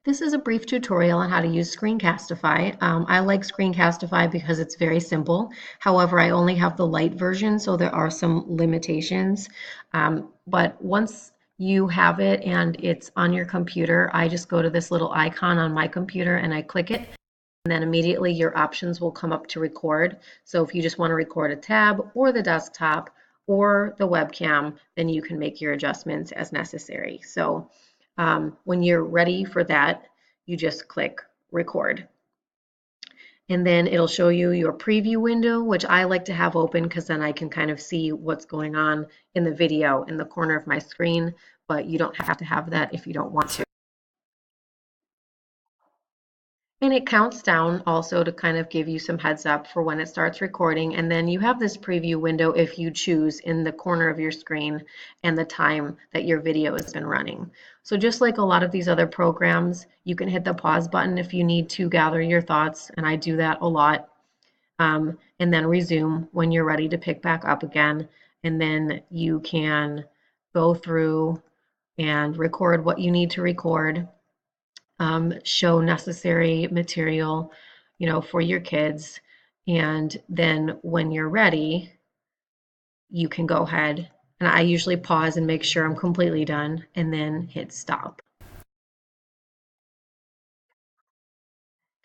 This is a brief tutorial on how to use Screencastify. I like Screencastify because it's very simple. However, I only have the light version, so there are some limitations. But once you have it and it's on your computer, I just go to this little icon on my computer and I click it. And then immediately your options will come up to record. So if you just want to record a tab or the desktop or the webcam, then you can make your adjustments as necessary. So when you're ready for that, you just click record. And then it'll show you your preview window, which I like to have open because then I can kind of see what's going on in the video in the corner of my screen, but you don't have to have that if you don't want to. And it counts down also to kind of give you some heads up for when it starts recording. And then you have this preview window if you choose in the corner of your screen and the time that your video has been running. So just like a lot of these other programs, you can hit the pause button if you need to gather your thoughts, and I do that a lot. And then resume when you're ready to pick back up again. And then you can go through and record what you need to record. Show necessary material, for your kids. And then when you're ready, you can go ahead. And I usually pause and make sure I'm completely done and then hit stop.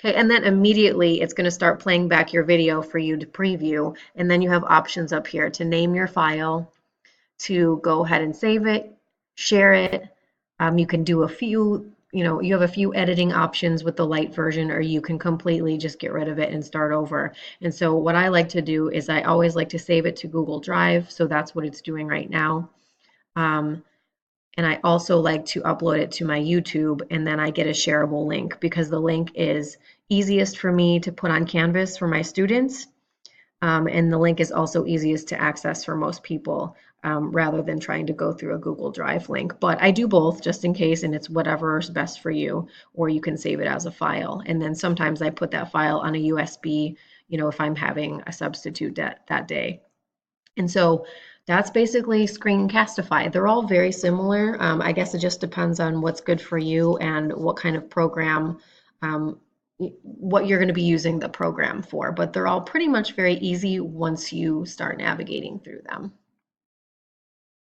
Okay, and then immediately it's going to start playing back your video for you to preview. And then you have options up here to name your file, to go ahead and save it, share it. You can do a few, you have a few editing options with the light version, or you can completely just get rid of it and start over. And so what I like to do is I always like to save it to Google Drive. So that's what it's doing right now. And I also like to upload it to my YouTube, and then I get a shareable link because the link is easiest for me to put on Canvas for my students. And the link is also easiest to access for most people rather than trying to go through a Google Drive link. But I do both just in case, and it's whatever's best for you, or you can save it as a file. And then sometimes I put that file on a USB, if I'm having a substitute that day. And so that's basically Screencastify. They're all very similar. I guess it just depends on what's good for you and what kind of program, what you're going to be using the program for. But they're all pretty much very easy once you start navigating through them.